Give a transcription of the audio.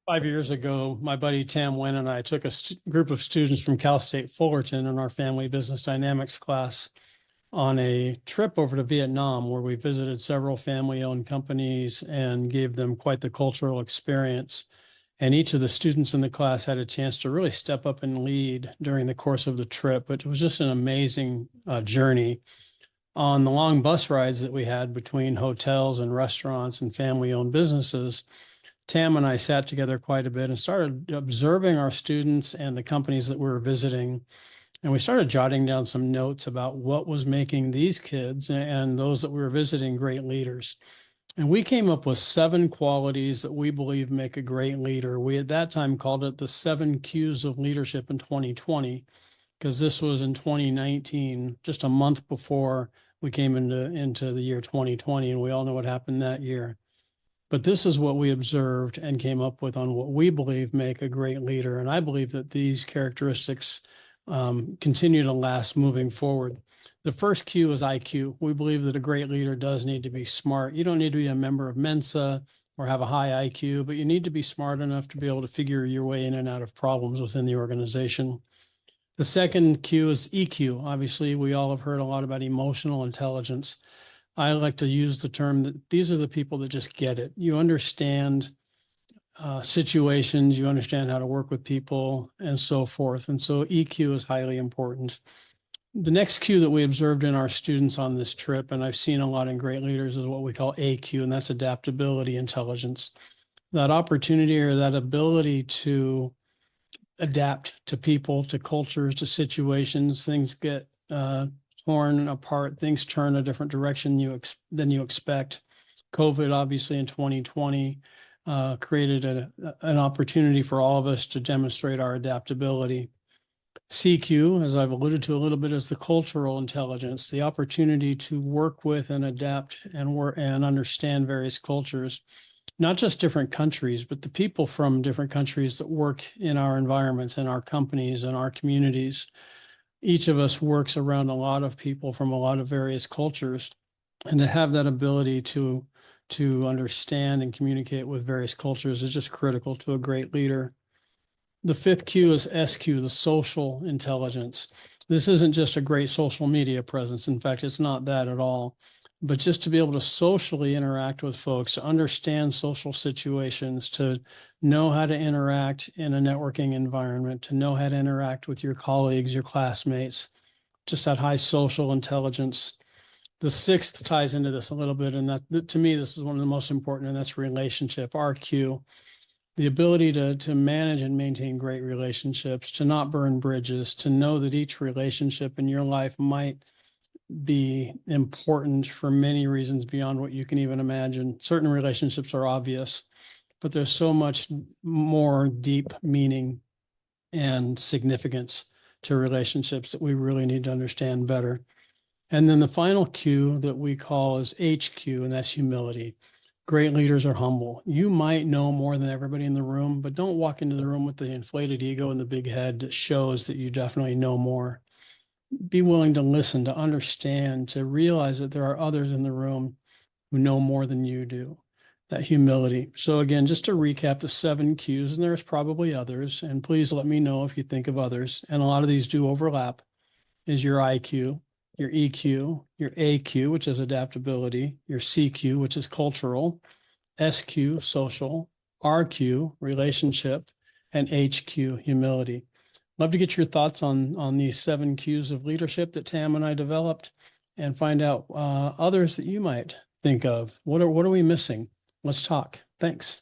5 years ago, my buddy Tam Wynn and I took a group of students from Cal State Fullerton in our family business dynamics class on a trip over to Vietnam, where we visited several family-owned companies and gave them quite the cultural experience. And each of the students in the class had a chance to really step up and lead during the course of the trip. But it was just an amazing journey. On the long bus rides that we had between hotels and restaurants and family-owned businesses, Tam and I sat together quite a bit and started observing our students and the companies that we were visiting. And we started jotting down some notes about what was making these kids and those that we were visiting great leaders. And we came up with 7 qualities that we believe make a great leader. We at that time called it the 7 Qs of leadership in 2020, because this was in 2019, just a month before we came into the year 2020. And we all know what happened that year. But this is what we observed and came up with on what we believe make a great leader. And I believe that these characteristics continue to last moving forward. The first Q is IQ. We believe that a great leader does need to be smart. You don't need to be a member of Mensa or have a high IQ, but you need to be smart enough to be able to figure your way in and out of problems within the organization. The second Q is EQ. Obviously, we all have heard a lot about emotional intelligence. I like to use the term that these are the people that just get it. You understand situations, you understand how to work with people, and so forth. And so EQ is highly important. The next Q that we observed in our students on this trip, and I've seen a lot in great leaders, is what we call AQ, and that's adaptability intelligence. That opportunity or that ability to adapt to people, to cultures, to situations. Things get torn apart, things turn a different direction than you expect. COVID, obviously, in 2020, created an opportunity for all of us to demonstrate our adaptability. CQ, as I've alluded to a little bit, is the cultural intelligence, the opportunity to work with and adapt and understand various cultures, not just different countries, but the people from different countries that work in our environments, in our companies, in our communities. Each of us works around a lot of people from a lot of various cultures, and to have that ability to understand and communicate with various cultures is just critical to a great leader. The fifth Q is SQ, the social intelligence. This isn't just a great social media presence. In fact, it's not that at all. But just to be able to socially interact with folks, to understand social situations, to know how to interact in a networking environment, to know how to interact with your colleagues, your classmates, just that high social intelligence. The sixth ties into this a little bit, and that to me, this is one of the most important, and that's relationship, RQ. The ability to manage and maintain great relationships, to not burn bridges, to know that each relationship in your life might be important for many reasons beyond what you can even imagine. Certain relationships are obvious, but there's so much more deep meaning and significance to relationships that we really need to understand better. And then the final Q that we call is HQ, and that's humility. Great leaders are humble. You might know more than everybody in the room, but don't walk into the room with the inflated ego and the big head that shows that you definitely know more. Be willing to listen, to understand, to realize that there are others in the room who know more than you do. That humility. So again, just to recap the 7 Qs, and there's probably others, and please let me know if you think of others, and a lot of these do overlap, is your IQ, your EQ, your AQ, which is adaptability, your CQ, which is cultural, SQ, social, RQ, relationship, and HQ, humility. Love to get your thoughts on these 7 Qs of leadership that Tam and I developed, and find out others that you might think of. What are we missing? Let's talk. Thanks.